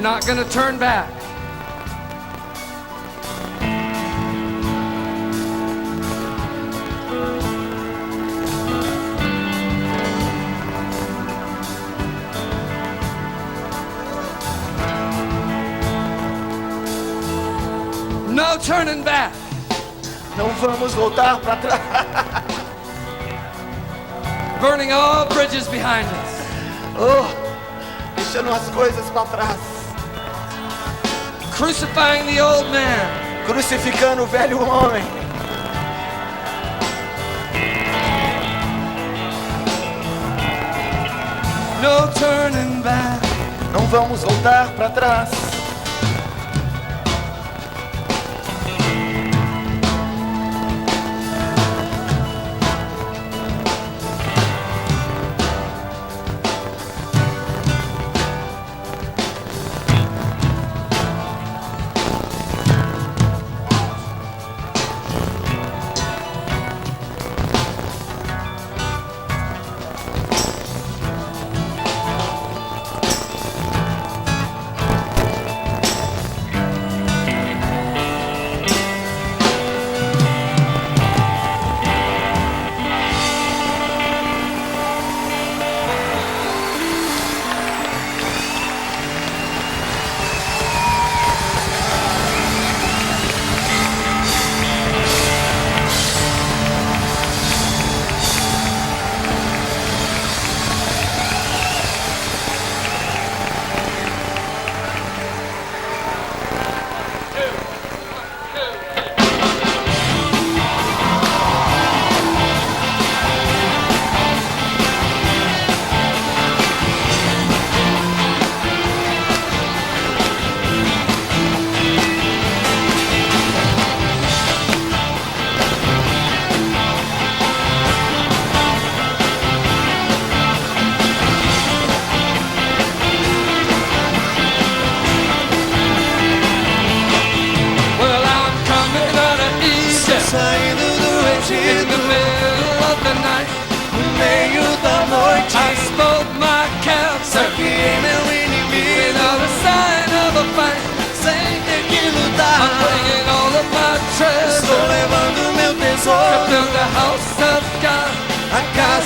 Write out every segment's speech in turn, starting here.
not gonna turn back. No turning back. Não vamos voltar para trás. Burning all bridges behind us. Oh, deixando as coisas para trás. Crucifying the old man. Crucificando o velho homem. No turning back. Não vamos voltar para trás.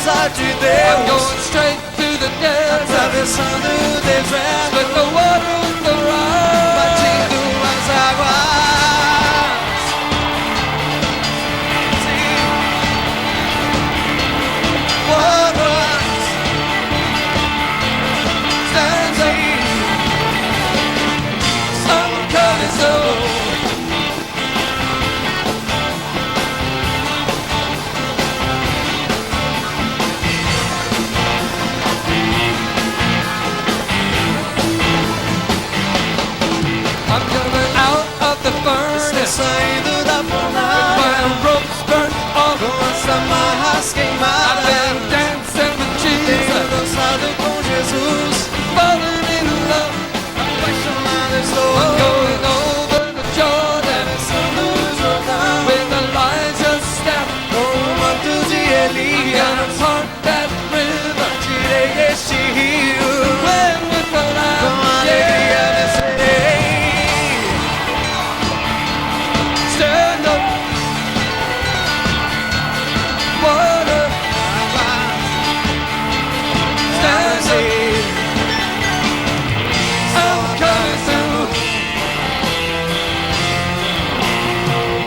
casa de Deus. I'm going straight to the desert, atravessando o deserto, with the water on the rise, batindo as águas. Sim. Waters stands up. I'm coming so. Saindo da fornalha, my ropes burnt off, com as amarras queimadas. I've been dancing with Jesus, tenho dançado com Jesus, falling in love, apaixonado estou. I'm going over the Jordan, atravessando o Jordão, with Elijah's staff, com o manto de Elias. I'm gonna part that river, tirei este rio, when with the Lamb, com alegria descerei. Stand up, water, stand up, I'm coming through.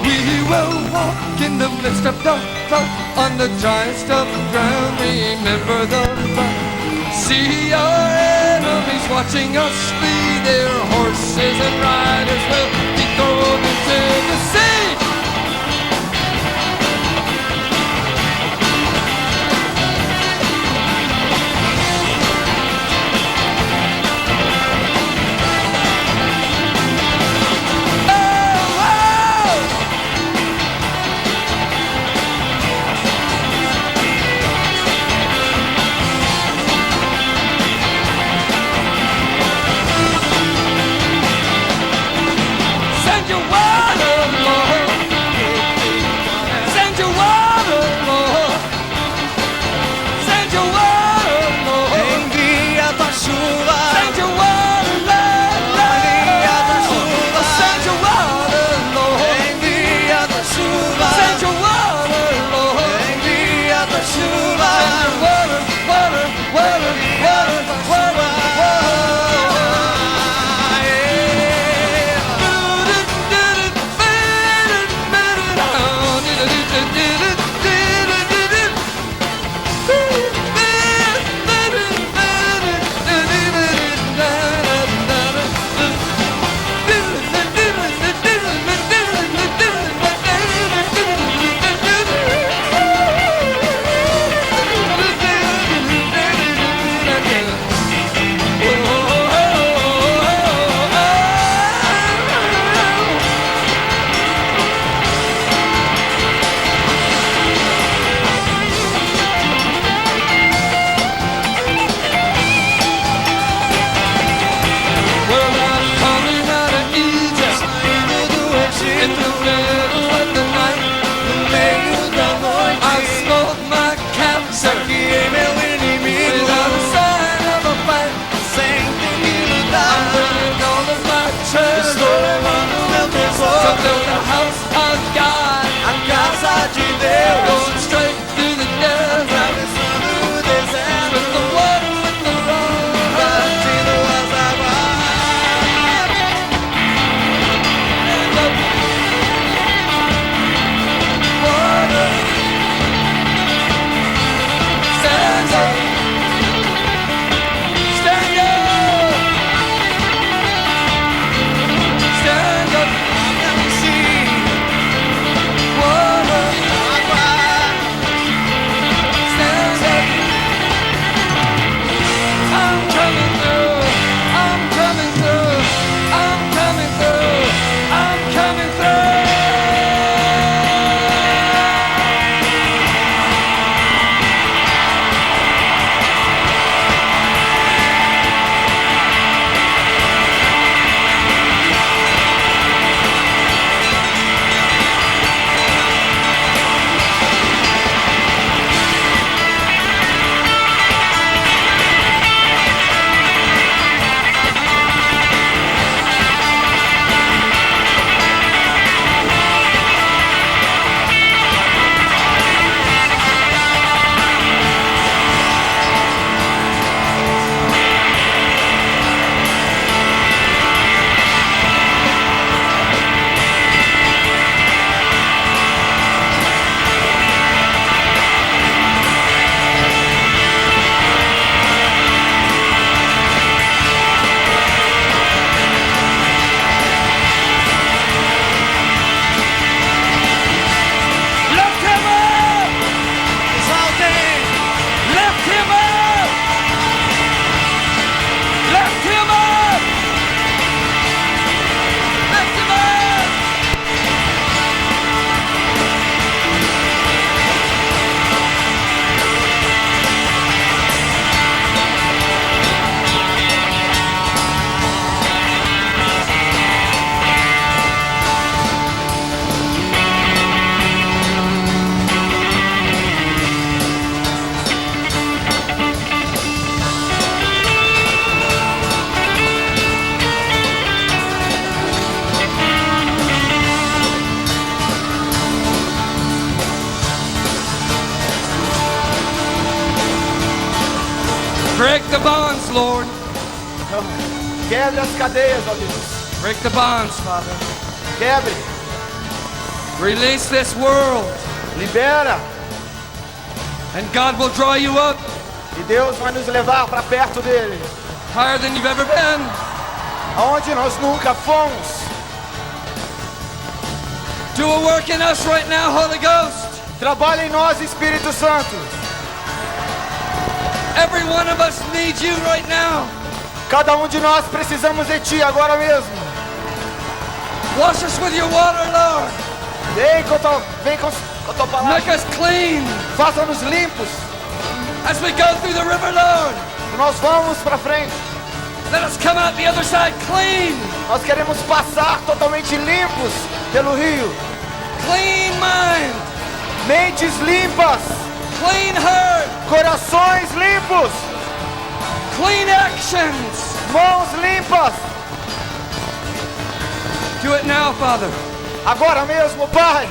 We will walk in the midst of the flood, on the driest of the ground, remember the flood. See our enemies watching us flee, their horses and riders will be thrown into the sea. Chuva, send your water, Lord. Break the bonds, Lord. Quebre as cadeias, ó Deus. Break the bonds, Father. Quebre. Release this world. Libera. And God will draw you up E Deus vai nos levar para perto dele. higher than you've ever been. Aonde nós nunca fomos. Do a work in us right now, Holy Ghost. Trabalha em nós, Espírito Santo. Every one of us needs you right now. Cada de nós precisamos de Ti agora mesmo. Wash us with your water, Lord. Vem com a tua palavra. Make us clean Faça-nos limpos. as we go through the river, Lord. Nós vamos para frente. Let us come out the other side clean. Nós queremos passar totalmente limpos pelo rio. Clean mind. Mentes limpas. Clean heart. Corações limpos. Clean actions. Mãos limpas. Do it now, Father. Agora mesmo, Pai.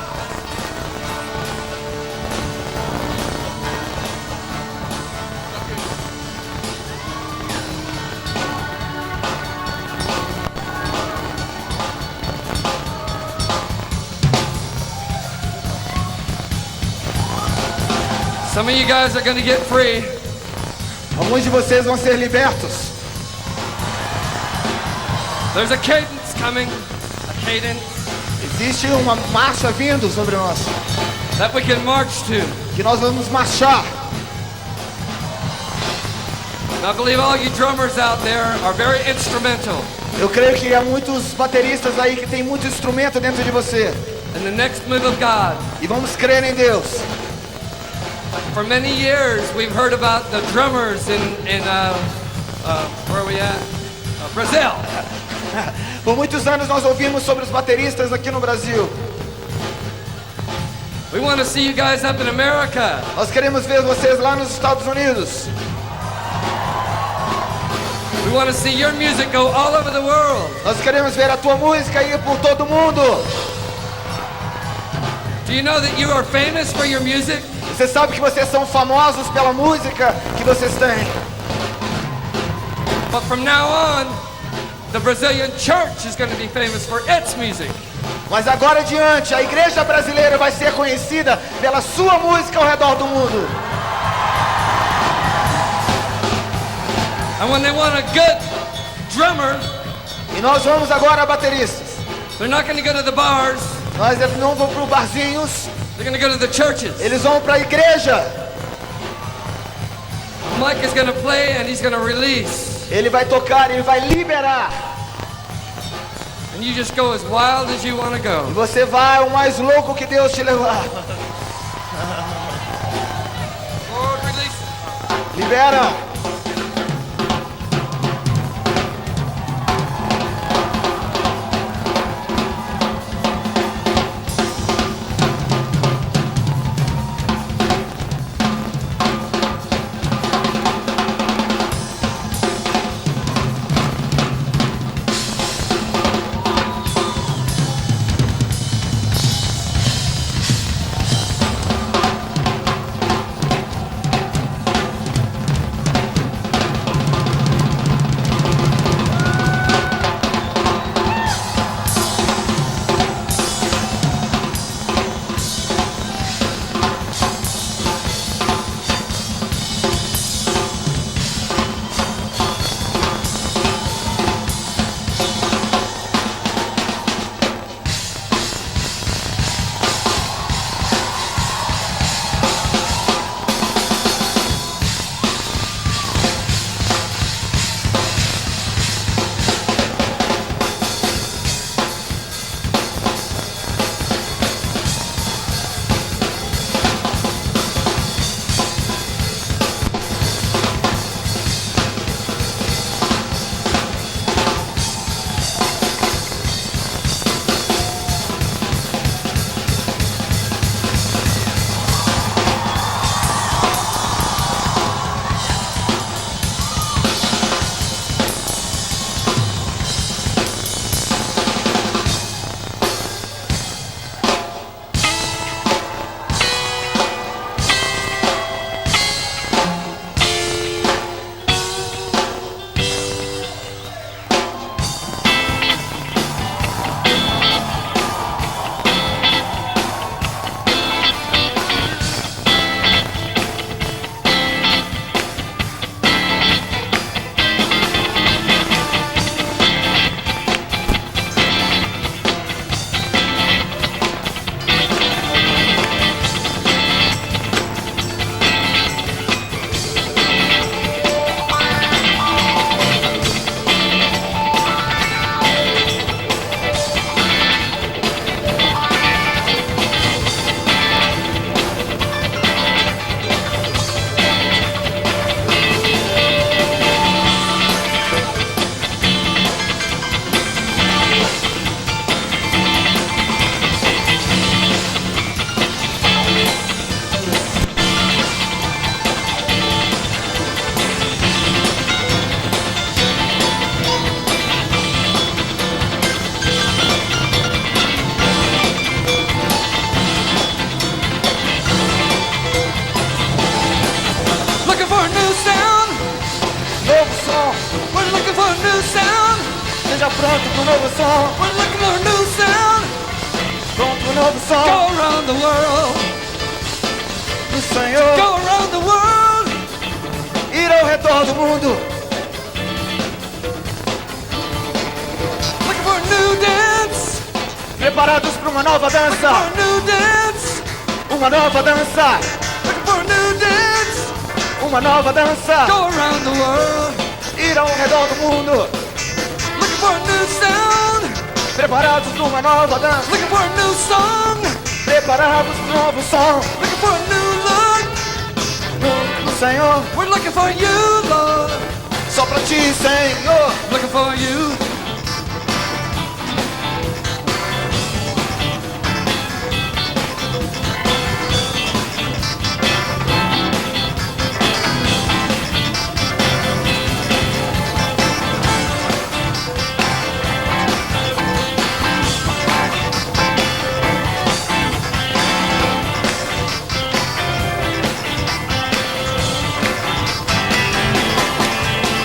Some of you guys are going to get free. Alguns de vocês vão ser libertos. There's a cadence coming. A cadence Existe uma marcha vindo sobre nós, that we can march to. que nós vamos marchar. And I believe all you drummers out there are very instrumental. Eu creio que há muitos bateristas aí que tem muito instrumento dentro de você. In the next move of God. E vamos crer em Deus. For many years, we've heard about the drummers in where are we at? Brazil. Por muitos anos nós ouvimos sobre os bateristas aqui no Brasil. We want to see you guys up in America. Nós queremos ver vocês lá nos Estados Unidos. We want to see your music go all over the world. Nós queremos ver a tua música ir por todo mundo. Do you know that you are famous for your music? Você sabe que vocês são famosos pela música que vocês têm. But from now on, the Brazilian church is going to be famous for its music. Mas agora adiante, a igreja brasileira vai ser conhecida pela sua música ao redor do mundo. And when they want a good drummer, E nós vamos agora a bateristas. they're not going to go to the bars. Nós não vamos para os barzinhos, They're going to go to the churches. eles vão para a igreja. Mike is going to play and he's going to release. Ele vai tocar, ele vai liberar. And you just go as wild as you want to E go. você vai o mais louco que Deus te levar. Lord, release. Libera. new sound. Esteja pronto pro novo som. We're looking for a new sound. Pronto pro novo som. Go around the world. Do Senhor. Go around the world. Ir ao redor do mundo. Looking for a new dance. Preparados para uma nova Looking dança. for a new dance. Uma nova dança. Looking for a new dance. Uma nova dança. Go around the world. Ir ao redor do mundo. Looking for a new sound. Preparados para uma nova dança. Looking for a new song. Preparados para um novo som. Looking for a new look. Do Senhor. We're looking for you, Lord. Só pra ti, Senhor. Looking for you.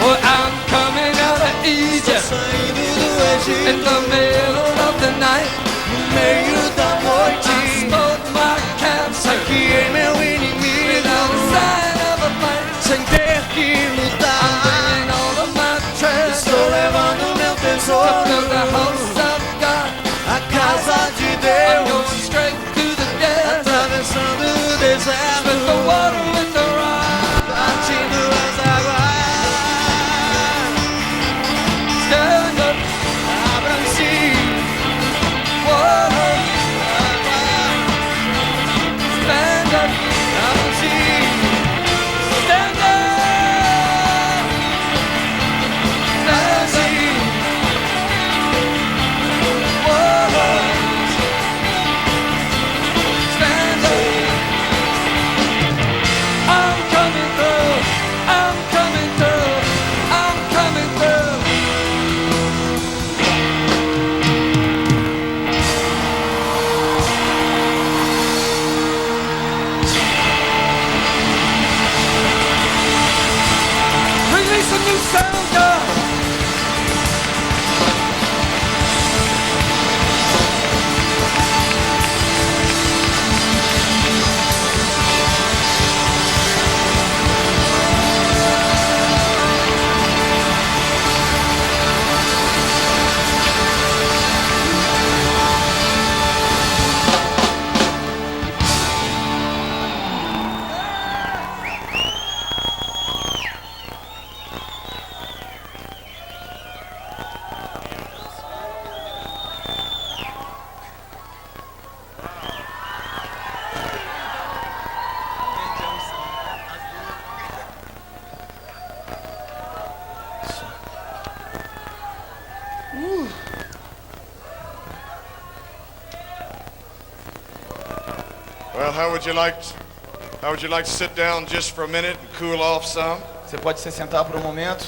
Oh, I'm coming out of Egypt in the middle of the night. No meio da noite. I smote my cancer Saqueei meu inimigo. without a sign of a fight. Sem ter que I'm lutar. bringing all of my treasure Estou levando meu to tesouro. build the house of God. A casa de I'm Deus. going straight to the desert. Atravessando o deserto. With the water with the rock. Batindo as águas. Stand up, Abram-se. water. Stand up, Abram-se. stand up. Abram-se. Water. Stand up. I'm coming through. I'm coming through. I'm coming through. Release a new sound, God. Well, how would you like to sit down just for a minute and cool off some? Você pode se sentar por um momento.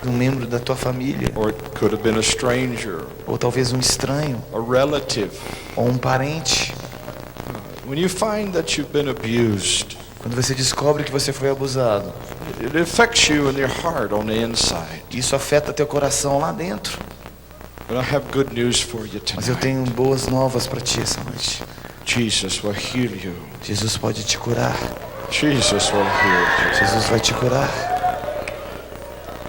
Um membro da tua família, Or it could have been a stranger, ou talvez um estranho, a relative. ou um parente. When you find that you've been abused, Quando você descobre que você foi abusado, it affects you in your heart on the inside. isso afeta teu coração lá dentro. But I have good news for you Mas eu tonight. tenho boas novas para ti essa noite. Jesus will heal you. Jesus pode te curar. Jesus will heal you. Jesus vai te curar.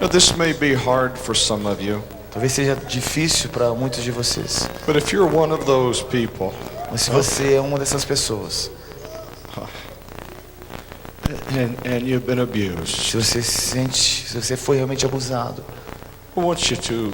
Now, this may be hard for some of you, Talvez seja difícil para muitos de vocês. but if you're one of those people, Mas se você é uma dessas pessoas, and you've been abused, se você se sente, se você foi realmente abusado, I want you to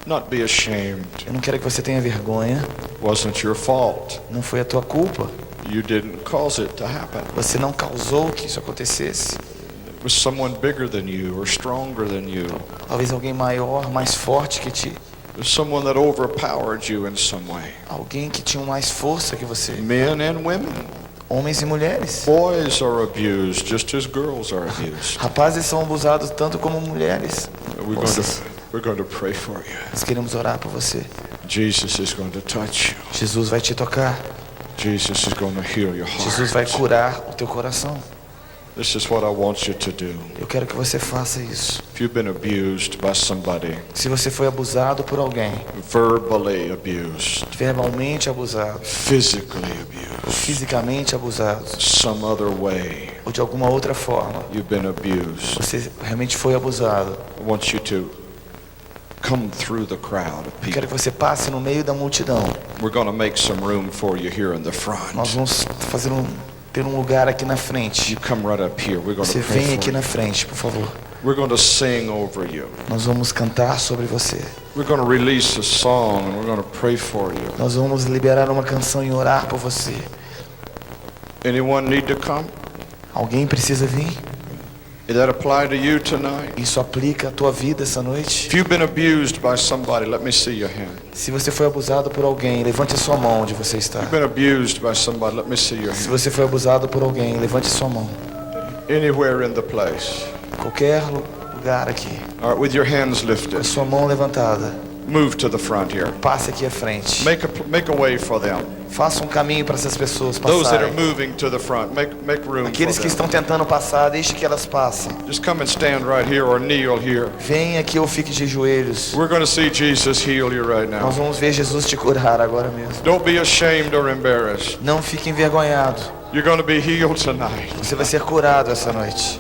not be ashamed. eu não quero que você tenha vergonha. It wasn't your fault. Não foi a tua culpa. You didn't cause it to happen. Você não causou que isso acontecesse. It was someone bigger than you or stronger than you. Talvez alguém maior, mais forte que ti. It was someone that overpowered you in some way. Alguém que tinha mais força que você. Men and women. Homens e mulheres. Boys are abused just as girls are abused. Rapazes são abusados tanto como mulheres. We're going to pray for you. Nós queremos orar por você. Jesus is going to touch you. Jesus vai te tocar. Jesus is going to heal your heart. Jesus vai curar o teu coração. This is what I want you to do. Eu quero que você faça isso. If you've been abused by somebody, Se você foi abusado por alguém, verbally abused, verbalmente abusado, physically abused, fisicamente abusado, some other way ou de alguma outra forma, you've been abused, você realmente foi abusado, I want you to come through the crowd of eu people. quero que você passe no meio da multidão. We're going to make some room for you here in the front. Nós vamos ter um lugar aqui na frente. You come right up here. We're going Você to pray vem for aqui you. na frente, por favor. We're going to sing over you. Nós vamos cantar sobre você. We're going to release a song and we're going to pray for you. Nós vamos liberar uma canção e orar por você. Anyone need to come? Alguém precisa vir? Did that apply to you tonight? Isso aplica à tua vida essa noite? If you've been abused by somebody, let me see your hand. Se você foi abusado por alguém, levante a sua mão onde você está. If you've been abused by somebody, let me see your Se hand. você foi abusado por alguém, levante a sua mão. Anywhere in the place. Qualquer lugar aqui. All right, with your hands Com a lifted, sua mão levantada. move to the front here. Passe aqui à frente. Make a way for them. Faça um caminho para essas pessoas Those that are passarem. moving to the front, make room for Aqueles que them. estão tentando passar, deixe que elas passem. Just come and stand right here or kneel here. Venha aqui ou fique de joelhos. We're going to see Jesus heal you right now. Nós vamos ver Jesus te curar agora mesmo. Don't be ashamed or embarrassed. Não fique envergonhado. You're going to be healed tonight. Você vai ser curado essa noite.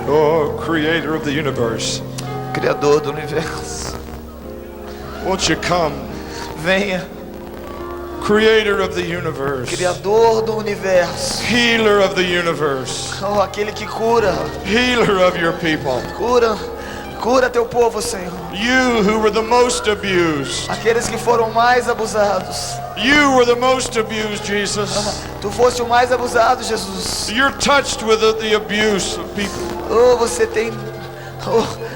Oh, creator of the universe, Criador do universo. won't you come? Venha. Creator of the universe, Criador do universo. healer of the universe, Oh, aquele que cura. healer of your people. Cura teu povo, Senhor. You who were the most abused. Aqueles que foram mais abusados. You were the most abused, Jesus. Tu foste o mais abusado, Jesus. You're touched with the abuse of people. Oh, você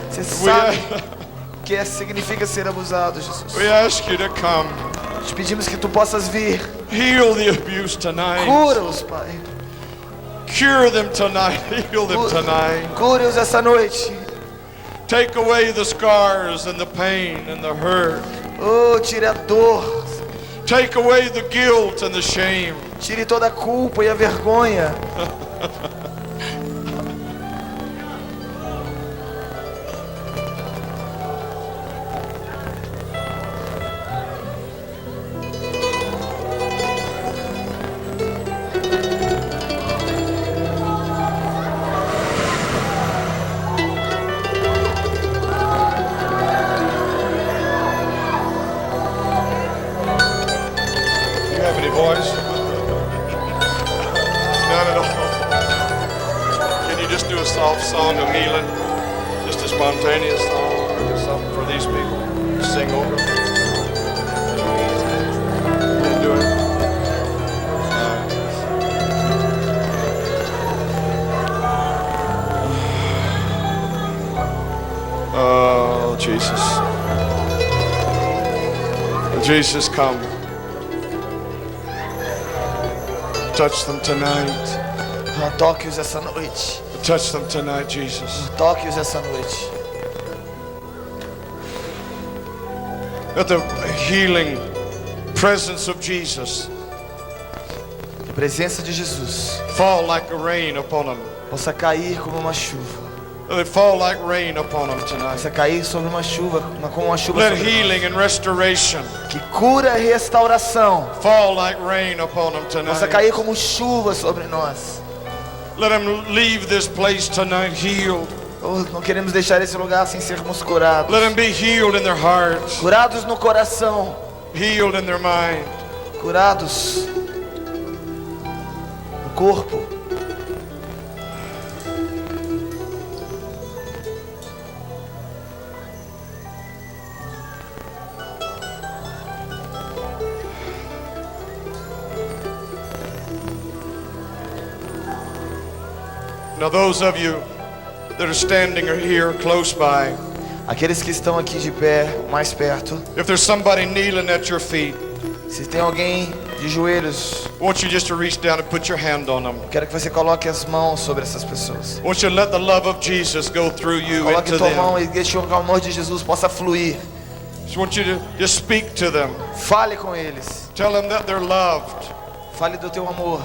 você sabe o que significa ser abusado, Jesus. We ask you to come. Te pedimos que tu possas vir. Heal the abuse tonight. Cura-os, Pai. Cure them tonight. Heal them tonight. Cure-os essa noite. Take away the scars and the pain and the hurt. Oh, tire a dor. Take away the guilt and the shame. Tire toda a culpa e a vergonha. You have any voice? None at all. Can you just do a soft song of healing? Just a spontaneous song or something for these people? Sing over them. Can't do it. Oh, Jesus. Jesus, come. Touch them tonight. Toque-os essa noite. Touch them tonight, Jesus. Toque-os essa noite. Let the healing presence of Jesus A presença de Jesus fall like a rain upon them. possa cair como uma chuva. Let it fall like rain upon them tonight. Possa cair sobre uma chuva, como uma chuva Let sobre healing and restoration nós. Que cura e restauração fall like rain upon them possa tonight. cair como chuva sobre nós. Let them leave this place tonight healed. Oh, não queremos deixar esse lugar sem sermos curados. Let them be healed in their hearts, Curados no coração. healed in their mind. Curados no corpo. Now those of you that are standing or here close by, Aqueles que estão aqui de pé, mais perto, if there's somebody kneeling at your feet, se tem alguém de joelhos, I want you just to reach down and put your hand on them. quero que você coloque as mãos sobre essas pessoas. I want you to let the love of Jesus go through you Coloque into tua them. mão e deixe o amor de Jesus possa fluir. Just want you to just speak to them. Fale com eles. Tell them that they're loved. Fale do teu amor.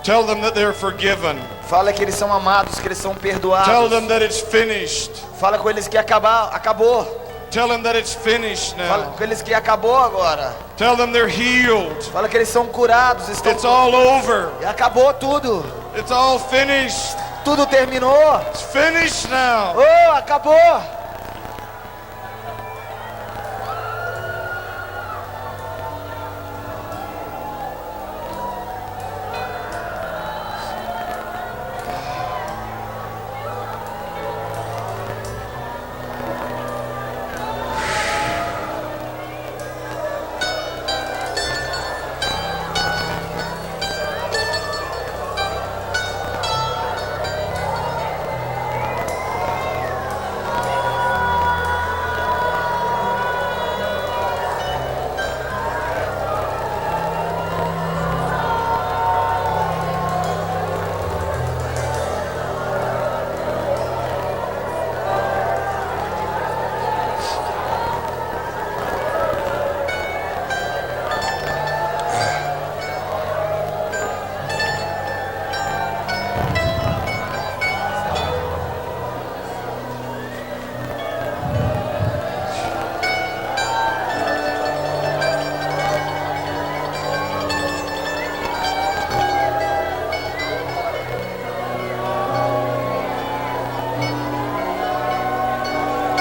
Tell them that they're forgiven. Fala que eles são amados, que eles são Tell perdoados. them that it's finished. Fala com eles que acabou. Tell them that it's finished Fala now. com eles que acabou agora. Tell them they're healed. Fala que eles são curados, estão It's all over. e acabou tudo. It's all finished. Tudo terminou. It's finished now. Oh, acabou.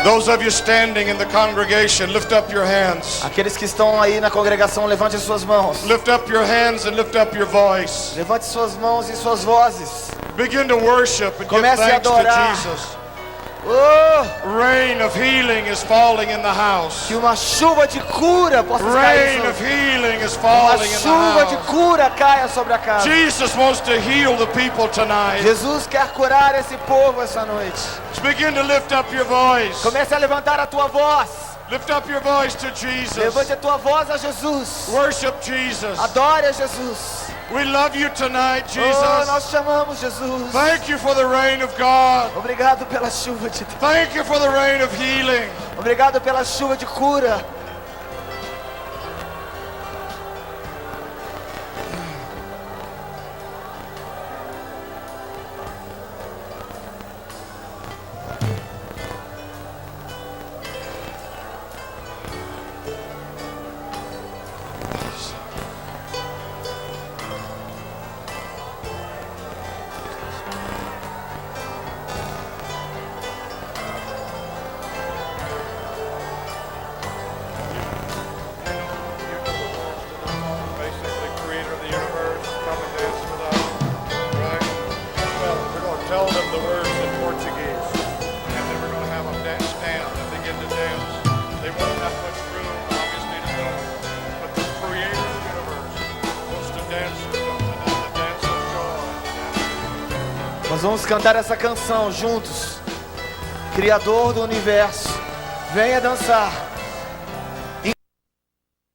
Those of you standing in the congregation, lift up your hands. Aqueles que estão aí na congregação, levante as suas mãos. Lift up your hands and lift up your voice. Levante suas mãos e suas vozes. Begin to worship and give Comece a thanks to adorar. Jesus. Oh, Rain of healing is falling in the house. que uma chuva de cura possa cair Rain of sobre. healing is Uma falling in the chuva de house. cura caia sobre a casa. Jesus wants to heal the people tonight. Jesus quer curar esse povo essa noite. Just begin to lift up your voice. Comece a levantar a tua voz. Lift up your voice to Jesus. Levante a tua voz a Jesus. Worship Jesus. Adore a Jesus. We love you tonight, Oh, Jesus. nós chamamos Jesus. Thank you for the rain of God. Obrigado pela chuva de Deus. Thank you for the rain of healing. Obrigado pela chuva de cura. Basically, creator of the universe, come and dance with us, right? Well, we're going to tell them the words in Portuguese, and then we're going to have them stand and begin to dance. They won't have much room, obviously, to go, but the creator of the universe wants to dance with them, and then the dance of joy. Nós vamos cantar essa canção juntos. Criador do universo, venha dançar.